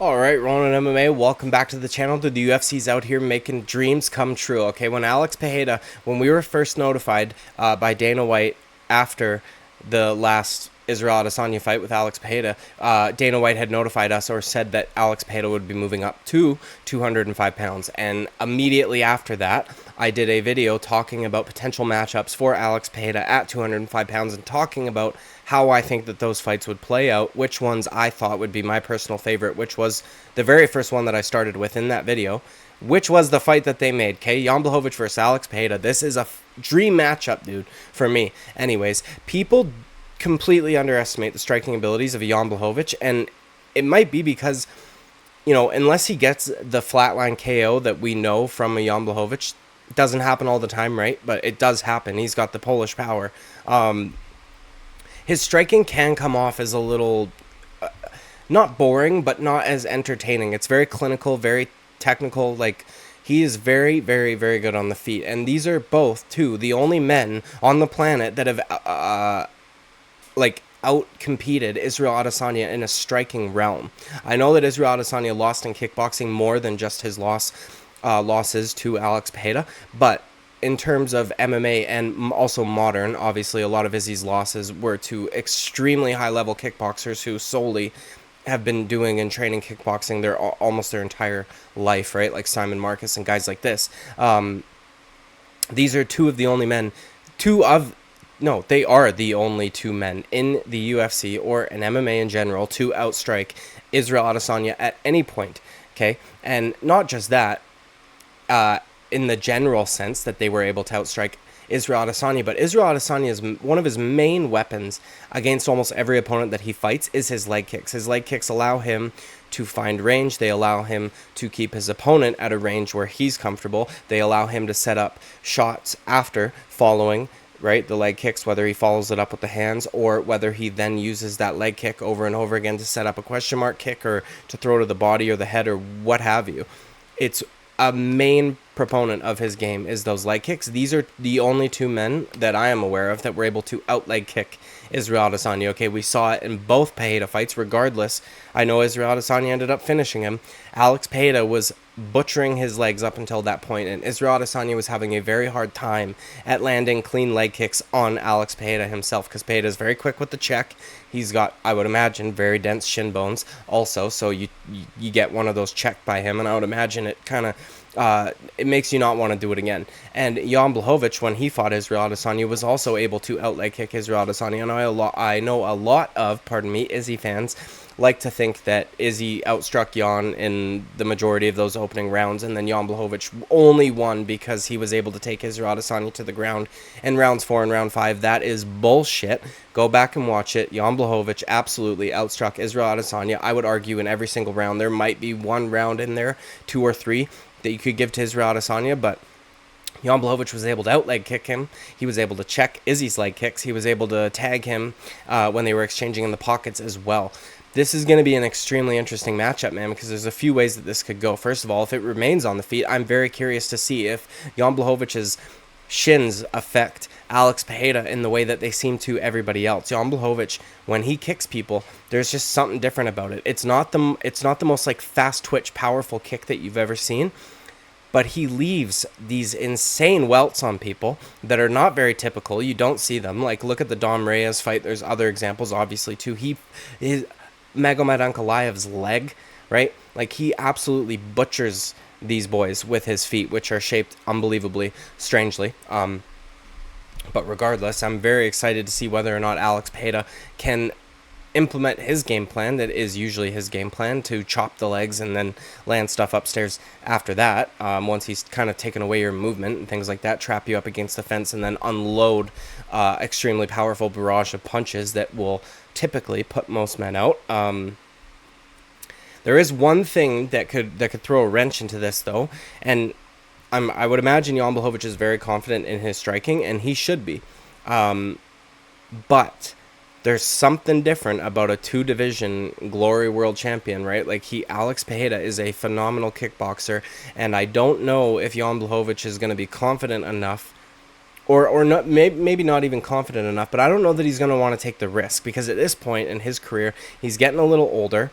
Alright, Ronan MMA, welcome back to the channel. The UFC's out here making dreams come true. Okay, when Alex Pereira, when we were first notified by Dana White after the last Israel Adesanya fight with Alex Pereira, Dana White had notified us or said that Alex Pereira would be moving up to 205 pounds. And immediately after that, I did a video talking about potential matchups for Alex Pereira at 205 pounds and talking about how I think that those fights would play out, which ones I thought would be my personal favorite, which was the very first one that I started with in that video, which was the fight that they made, okay? Jan Blachowicz versus Alex Pereira. This is a dream matchup, dude, for me. Anyways, people completely underestimate the striking abilities of Jan Blachowicz, and it might be because, unless he gets the flatline KO that we know from a Jan Blachowicz, it doesn't happen all the time, right? But it does happen. He's got the Polish power. His striking can come off as a little, not boring, but not as entertaining. It's very clinical, very technical. Like, he is very, very, very good on the feet. And these are both, too, the only men on the planet that have, out-competed Israel Adesanya in a striking realm. I know that Israel Adesanya lost in kickboxing more than just his losses to Alex Pereira, but in terms of MMA and also modern, obviously a lot of Izzy's losses were to extremely high-level kickboxers who solely have been doing and training kickboxing almost their entire life, right? Like Simon Marcus and guys like this. These are two of the only men, they are the only two men in the UFC or in MMA in general to outstrike Israel Adesanya at any point, okay? And not just that, in the general sense that they were able to outstrike Israel Adesanya, but Israel Adesanya is one of his main weapons against almost every opponent that he fights is his leg kicks. His leg kicks allow him to find range. They allow him to keep his opponent at a range where he's comfortable. They allow him to set up shots after following, right, the leg kicks, whether he follows it up with the hands or whether he then uses that leg kick over and over again to set up a question mark kick or to throw to the body or the head or what have you. It's a main proponent of his game is those leg kicks. These are the only two men that I am aware of that were able to out leg kick Israel Adesanya. Okay, we saw it in both Pereira fights. Regardless, I know Israel Adesanya ended up finishing him. Alex Pereira was butchering his legs up until that point, and Israel Adesanya was having a very hard time at landing clean leg kicks on Alex Pereira himself, because Pereira is very quick with the check. He's got, I would imagine, very dense shin bones also, so you get one of those checked by him, and I would imagine it kind of it makes you not want to do it again. And Jan Blachowicz, when he fought Israel Adesanya, was also able to outleg kick Israel Adesanya. And I know a lot of, Izzy fans like to think that Izzy outstruck Jan in the majority of those opening rounds, and then Jan Blachowicz only won because he was able to take Israel Adesanya to the ground in rounds 4 and round 5. That is bullshit. Go back and watch it. Jan Blachowicz absolutely outstruck Israel Adesanya. I would argue in every single round. There might be one round in there, 2 or 3, that you could give to Israel Adesanya, but Jan Blachowicz was able to outleg kick him. He was able to check Izzy's leg kicks. He was able to tag him when they were exchanging in the pockets as well. This is going to be an extremely interesting matchup, man, because there's a few ways that this could go. First of all, if it remains on the feet, I'm very curious to see if Jan Blachowicz's shins affect Alex Pereira in the way that they seem to everybody else. Jan Blachowicz, when he kicks people, there's just something different about it. It's not the most like fast twitch, powerful kick that you've ever seen, but he leaves these insane welts on people that are not very typical. You don't see them. Like, look at the Dom Reyes fight. There's other examples, obviously, too. Magomed Ankalaev's leg, right? Like, he absolutely butchers these boys with his feet, which are shaped unbelievably strangely. But regardless, I'm very excited to see whether or not Alex Pereira can implement his game plan that is usually his game plan, to chop the legs and then land stuff upstairs after that, once he's kind of taken away your movement and things like that, trap you up against the fence and then unload extremely powerful barrage of punches that will typically put most men out. There is one thing that could throw a wrench into this, though, and I would imagine Jan Blachowicz is very confident in his striking, and he should be. But there's something different about a 2-division Glory World Champion, right? Like, Alex Pereira is a phenomenal kickboxer, and I don't know if Jan Blachowicz is going to be confident enough, or not, maybe not even confident enough, but I don't know that he's going to want to take the risk, because at this point in his career, he's getting a little older.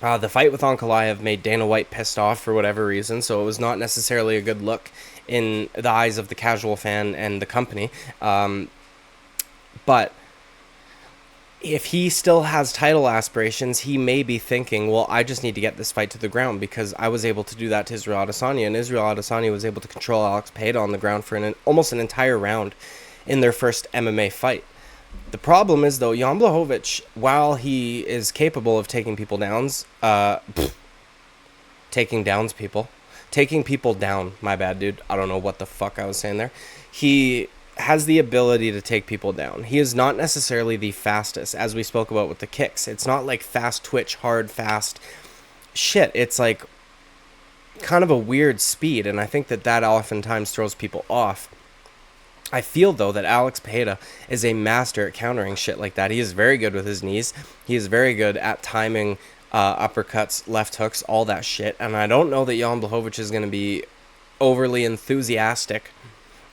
The fight with Ankalaev made Dana White pissed off for whatever reason, so it was not necessarily a good look in the eyes of the casual fan and the company. But if he still has title aspirations, he may be thinking, well, I just need to get this fight to the ground because I was able to do that to Israel Adesanya, and Israel Adesanya was able to control Alex Pereira on the ground for almost an entire round in their first MMA fight. The problem is, though, Jan Blachowicz, while he is capable of taking people down, my bad, dude. I don't know what the fuck I was saying there. He has the ability to take people down. He is not necessarily the fastest, as we spoke about with the kicks. It's not like fast twitch, hard, fast shit. It's like kind of a weird speed, and I think that oftentimes throws people off. I feel, though, that Alex Pereira is a master at countering shit like that. He is very good with his knees. He is very good at timing uppercuts, left hooks, all that shit. And I don't know that Jan Blachowicz is going to be overly enthusiastic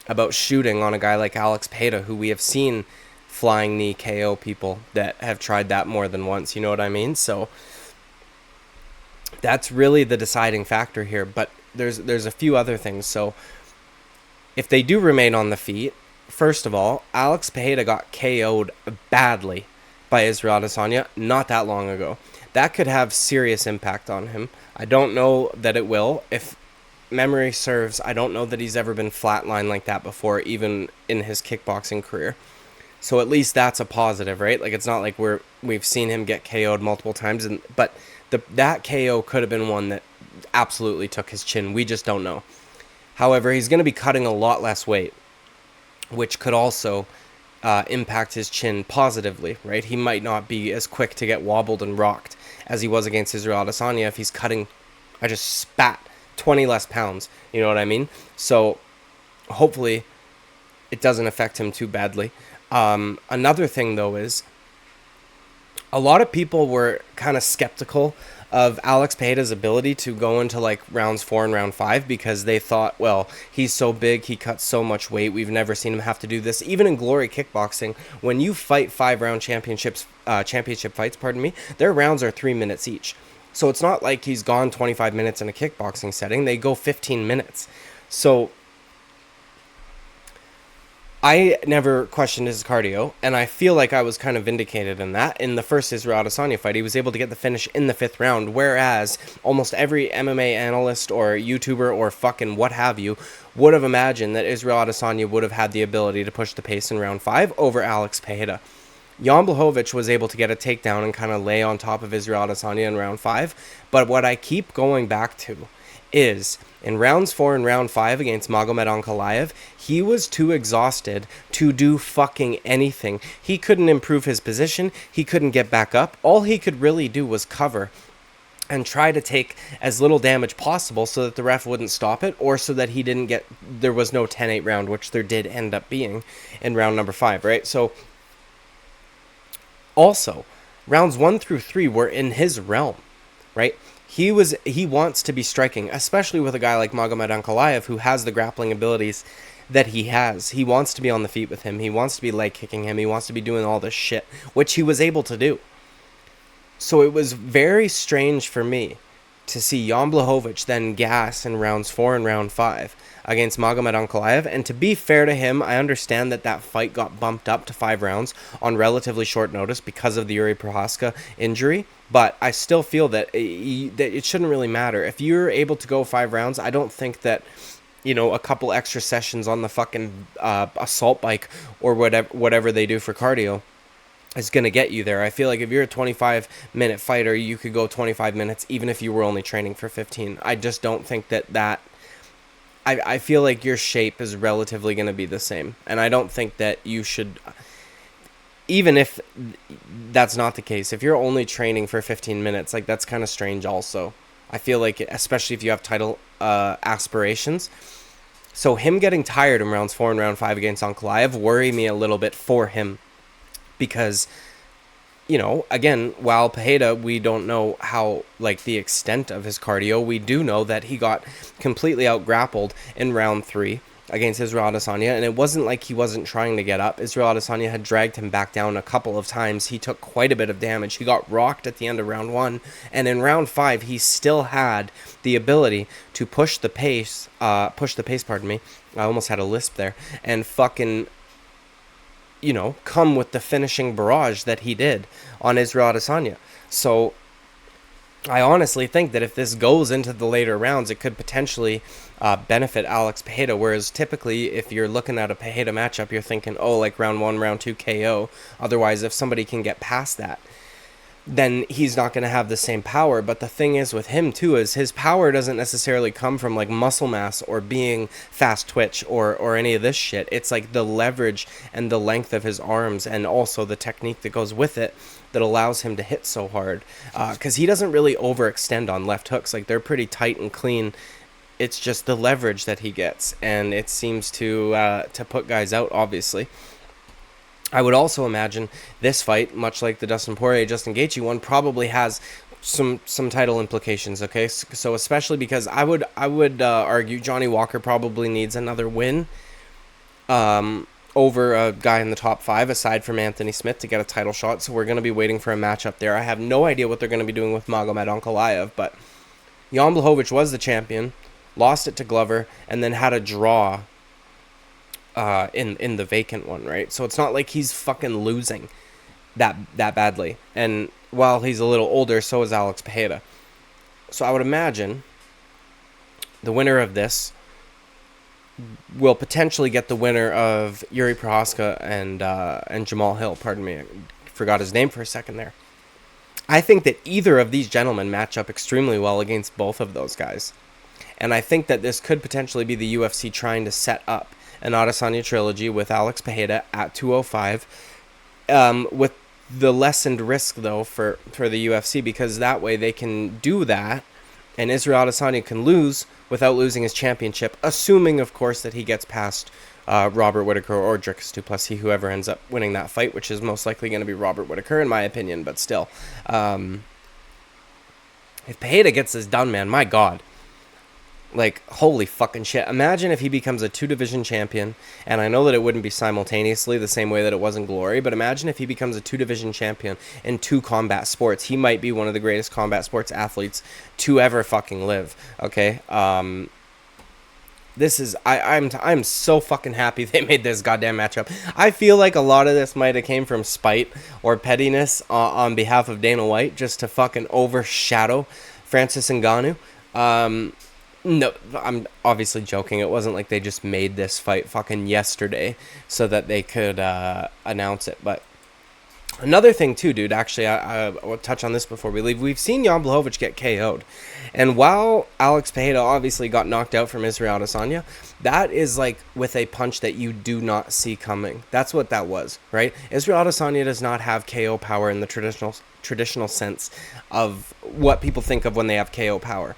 about shooting on a guy like Alex Pereira, who we have seen flying knee KO people that have tried that more than once. You know what I mean? So that's really the deciding factor here. But there's a few other things. So if they do remain on the feet, first of all, Alex Pereira got KO'd badly by Israel Adesanya not that long ago. That could have serious impact on him. I don't know that it will. If memory serves, I don't know that he's ever been flatlined like that before, even in his kickboxing career. So at least that's a positive, right? Like, it's not like we've seen him get KO'd multiple times, but that KO could have been one that absolutely took his chin. We just don't know. However, he's going to be cutting a lot less weight, which could also impact his chin positively, right? He might not be as quick to get wobbled and rocked as he was against Israel Adesanya if he's cutting, I just spat, 20 less pounds. You know what I mean? So hopefully it doesn't affect him too badly. Another thing, though, is a lot of people were kind of skeptical of Alex Pereira's ability to go into like rounds 4 and round 5 because they thought, well, he's so big, he cuts so much weight, we've never seen him have to do this. Even in Glory Kickboxing, when you fight 5-round championship fights, their rounds are 3 minutes each. So it's not like he's gone 25 minutes in a kickboxing setting, they go 15 minutes. So I never questioned his cardio, and I feel like I was kind of vindicated in that. In the first Israel Adesanya fight, he was able to get the finish in the 5th round, whereas almost every MMA analyst or YouTuber or fucking what have you would have imagined that Israel Adesanya would have had the ability to push the pace in round 5 over Alex Pereira. Jan Blachowicz was able to get a takedown and kind of lay on top of Israel Adesanya in round 5, but what I keep going back to is in rounds 4 and round 5 against Magomed Ankalaev, he was too exhausted to do fucking anything. He couldn't improve his position. He couldn't get back up. All he could really do was cover and try to take as little damage possible so that the ref wouldn't stop it, or so that there was no 10-8 round, which there did end up being in round number 5, right? So also, rounds 1 through 3 were in his realm, right? He wants to be striking, especially with a guy like Magomed Ankalaev who has the grappling abilities that he has. He wants to be on the feet with him. He wants to be leg kicking him. He wants to be doing all this shit, which he was able to do. So it was very strange for me to see Jan Blachowicz then gas in rounds 4 and round 5 against Magomed Ankalaev. And to be fair to him, I understand that fight got bumped up to 5 rounds on relatively short notice because of the Yuri Prohaska injury. But I still feel that it shouldn't really matter. If you're able to go 5 rounds, I don't think that, you know, a couple extra sessions on the fucking assault bike or whatever they do for cardio is going to get you there. I feel like if you're a 25-minute fighter, you could go 25 minutes even if you were only training for 15. I just don't think that I feel like your shape is relatively going to be the same. And I don't think that you should, even if that's not the case, if you're only training for 15 minutes, like, that's kind of strange also. I feel like, especially if you have title aspirations. So him getting tired in rounds 4 and round 5 against Ankalaev worry me a little bit for him. Because, you know, again, while Pereira, we don't know how, like, the extent of his cardio, we do know that he got completely out-grappled in round 3 against Israel Adesanya, and it wasn't like he wasn't trying to get up. Israel Adesanya had dragged him back down a couple of times. He took quite a bit of damage. He got rocked at the end of round 1, and in round 5, he still had the ability to push the pace, pardon me. I almost had a lisp there, and fucking, come with the finishing barrage that he did on Israel Adesanya. So I honestly think that if this goes into the later rounds, it could potentially benefit Alex Pereira, whereas typically if you're looking at a Pereira matchup, you're thinking, oh, like round 1, round 2 KO. Otherwise, if somebody can get past that, then he's not going to have the same power. But the thing is with him too is his power doesn't necessarily come from like muscle mass or being fast twitch or any of this shit. It's like the leverage and the length of his arms and also the technique that goes with it that allows him to hit so hard, because he doesn't really overextend on left hooks. Like, they're pretty tight and clean. It's just the leverage that he gets, and it seems to put guys out, obviously. I would also imagine this fight, much like the Dustin Poirier-Justin Gaethje one, probably has some title implications, okay? So especially because I would argue Johnny Walker probably needs another win over a guy in the top 5, aside from Anthony Smith, to get a title shot. So we're going to be waiting for a matchup there. I have no idea what they're going to be doing with Magomed Ankalaev, but Jan Blachowicz was the champion, lost it to Glover, and then had a draw in the vacant one, right? So it's not like he's fucking losing that badly. And while he's a little older, so is Alex Pereira. So I would imagine the winner of this will potentially get the winner of Yuri Prohaska and Jamal Hill. Pardon me, I forgot his name for a second there. I think that either of these gentlemen match up extremely well against both of those guys. And I think that this could potentially be the UFC trying to set up an Adesanya trilogy with Alex Pereira at 205, with the lessened risk, though, for the UFC, because that way they can do that, and Israel Adesanya can lose without losing his championship, assuming, of course, that he gets past Robert Whittaker or Dricus du Plessis, whoever ends up winning that fight, which is most likely going to be Robert Whittaker, in my opinion, but still. If Pereira gets this done, man, my God. Like, holy fucking shit. Imagine if he becomes a 2-division champion, and I know that it wouldn't be simultaneously the same way that it was in Glory, but imagine if he becomes a 2-division champion in 2 combat sports. He might be one of the greatest combat sports athletes to ever fucking live, okay? This is, I'm so fucking happy they made this goddamn matchup. I feel like a lot of this might have came from spite or pettiness on behalf of Dana White, just to fucking overshadow Francis Ngannou. No, I'm obviously joking. It wasn't like they just made this fight fucking yesterday so that they could announce it. But another thing too, dude, actually, I will touch on this before we leave. We've seen Jan Blachowicz get KO'd. And while Alex Pereira obviously got knocked out from Israel Adesanya, that is like with a punch that you do not see coming. That's what that was, right? Israel Adesanya does not have KO power in the traditional sense of what people think of when they have KO power.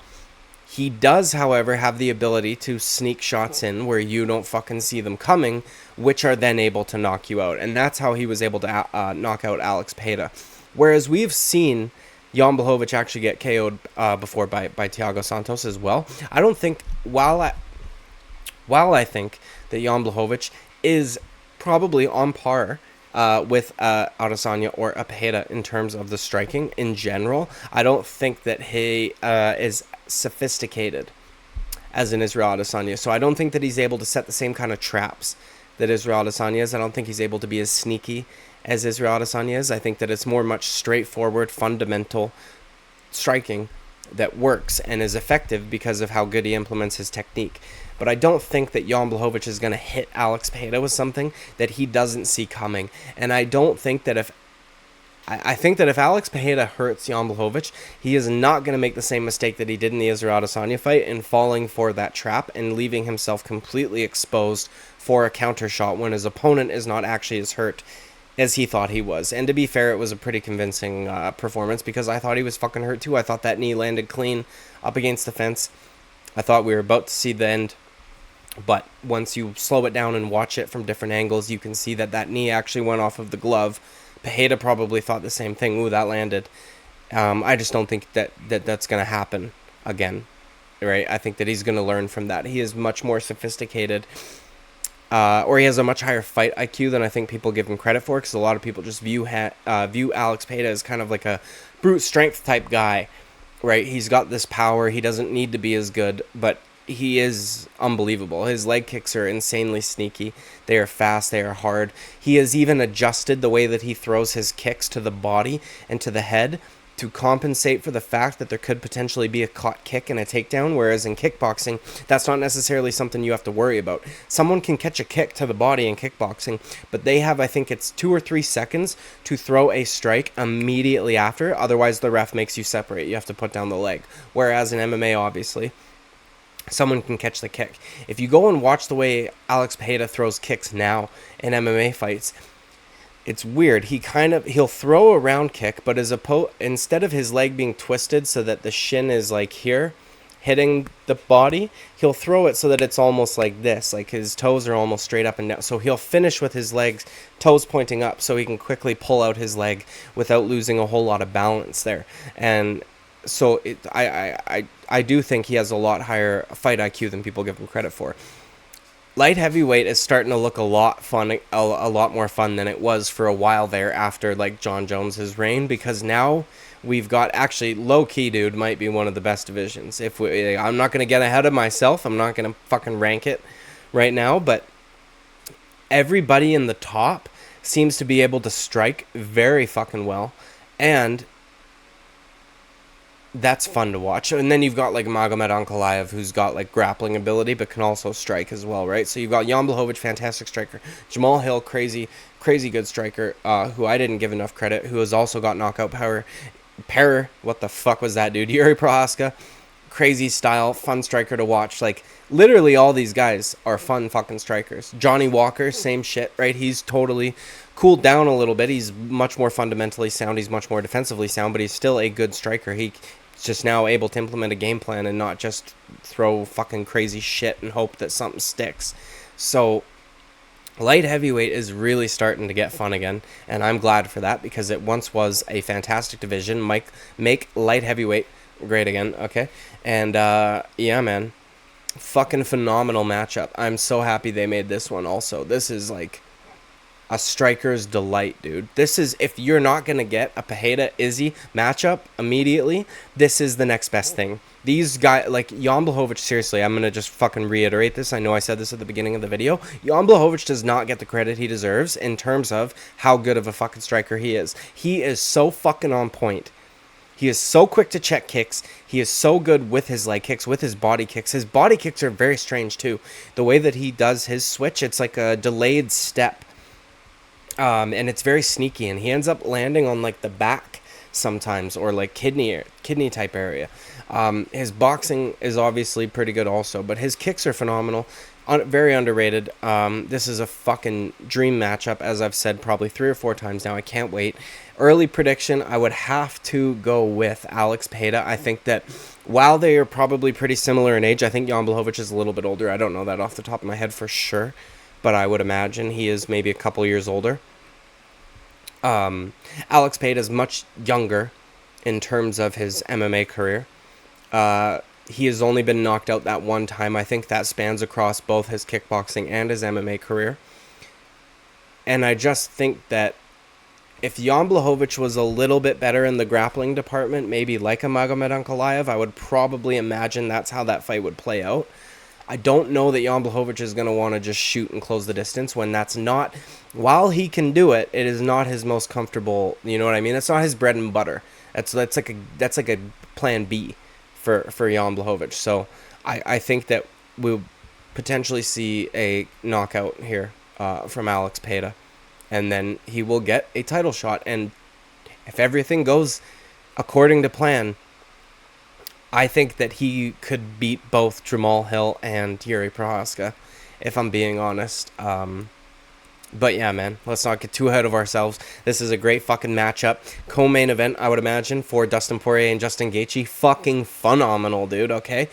He does, however, have the ability to sneak shots in where you don't fucking see them coming, which are then able to knock you out. And that's how he was able to knock out Alex Pereira. Whereas we've seen Jan Blachowicz actually get KO'd before by Thiago Santos as well. I don't think, while I think that Jan Blachowicz is probably on par with Adesanya or Pereira in terms of the striking in general, I don't think that he is sophisticated as an Israel Adesanya. So I don't think that he's able to set the same kind of traps that Israel Adesanya is. I don't think he's able to be as sneaky as Israel Adesanya is. I think that it's much straightforward, fundamental striking that works and is effective because of how good he implements his technique. But I don't think that Jan Blachowicz is going to hit Alex Pereira with something that he doesn't see coming. And I don't think that I think that if Alex Pereira hurts Jan Blachowicz, he is not going to make the same mistake that he did in the Israel Adesanya fight in falling for that trap and leaving himself completely exposed for a counter shot when his opponent is not actually as hurt as he thought he was. And to be fair, it was a pretty convincing performance, because I thought he was fucking hurt too. I thought that knee landed clean up against the fence. I thought we were about to see the end. But once you slow it down and watch it from different angles, you can see that that knee actually went off of the glove. Pereira probably thought the same thing. Ooh, that landed. I just don't think that's going to happen again, right? I think that he's going to learn from that. He is much more sophisticated or he has a much higher fight IQ than I think people give him credit for, because a lot of people just view Alex Pereira as kind of like a brute strength type guy, right? He's got this power. He doesn't need to be as good, but he is unbelievable. His leg kicks are insanely sneaky. They are fast. They are hard. He has even adjusted the way that he throws his kicks to the body and to the head to compensate for the fact that there could potentially be a caught kick and a takedown, whereas in kickboxing, that's not necessarily something you have to worry about. Someone can catch a kick to the body in kickboxing, but they have, I think it's 2 or 3 seconds to throw a strike immediately after. Otherwise, the ref makes you separate. You have to put down the leg. Whereas in MMA, obviously, someone can catch the kick. If you go and watch the way Alex Pereira throws kicks now in MMA fights, it's weird. He'll throw a round kick, but instead of his leg being twisted so that the shin is like here, hitting the body, he'll throw it so that it's almost like this, like his toes are almost straight up and down. So he'll finish with his legs, toes pointing up, so he can quickly pull out his leg without losing a whole lot of balance there. And so I do think he has a lot higher fight IQ than people give him credit for. Light heavyweight is starting to look a lot more fun than it was for a while there after like John Jones's reign, because now we've got, actually, low key, dude, might be one of the best divisions. I'm not gonna get ahead of myself. I'm not gonna fucking rank it right now, but everybody in the top seems to be able to strike very fucking well, and that's fun to watch. And then you've got like Magomed Ankalaev, who's got like grappling ability but can also strike as well, right? So you've got Jan Blachowicz, fantastic striker. Jamal Hill, crazy good striker, who I didn't give enough credit, who has also got knockout power. Pereira, what the fuck was that, dude? Yuri Prohaska, crazy style, fun striker to watch. Like, literally all these guys are fun fucking strikers. Johnny Walker, same shit, right? He's totally cooled down a little bit. He's much more fundamentally sound. He's much more defensively sound, but he's still a good striker. He's just now able to implement a game plan and not just throw fucking crazy shit and hope that something sticks. So light heavyweight is really starting to get fun again, and I'm glad for that, because it once was a fantastic division. Make light heavyweight great again, okay? And yeah, man, fucking phenomenal matchup. I'm so happy they made this one also. This is like a striker's delight, dude. This is, if you're not going to get a Pereira-Izzy matchup immediately, this is the next best thing. These guys, like Jan Blachowicz, seriously, I'm going to just fucking reiterate this. I know I said this at the beginning of the video. Jan Blachowicz does not get the credit he deserves in terms of how good of a fucking striker he is. He is so fucking on point. He is so quick to check kicks. He is so good with his leg kicks, with his body kicks. His body kicks are very strange, too. The way that he does his switch, it's like a delayed step. And it's very sneaky, and he ends up landing on like the back sometimes, or like kidney type area. His boxing is obviously pretty good also, but his kicks are phenomenal, very underrated. This is a fucking dream matchup, as I've said probably 3 or 4 times now. I can't wait. Early prediction, I would have to go with Alex Pereira. I think that while they are probably pretty similar in age, I think Jan Blachowicz is a little bit older. I don't know that off the top of my head for sure, but I would imagine he is maybe a couple years older. Alex Pereira is much younger in terms of his MMA career. He has only been knocked out that one time. I think that spans across both his kickboxing and his MMA career. And I just think that if Jan Blachowicz was a little bit better in the grappling department, maybe like a Magomed Ankalaev, I would probably imagine that's how that fight would play out. I don't know that Jan Blachowicz is going to want to just shoot and close the distance when that's not, while he can do it, it is not his most comfortable, you know what I mean? It's not his bread and butter. That's like a plan B for Jan Blachowicz. So I think that we'll potentially see a knockout here from Alex Pereira, and then he will get a title shot. And if everything goes according to plan, I think that he could beat both Jamal Hill and Yuri Prohaska, if I'm being honest. But yeah, man, let's not get too ahead of ourselves. This is a great fucking matchup. Co-main event, I would imagine, for Dustin Poirier and Justin Gaethje. Fucking phenomenal, dude, okay?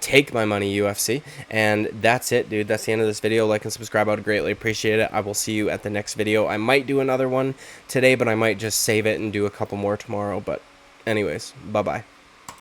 Take my money, UFC. And that's it, dude. That's the end of this video. Like and subscribe. I would greatly appreciate it. I will see you at the next video. I might do another one today, but I might just save it and do a couple more tomorrow. But anyways, bye-bye.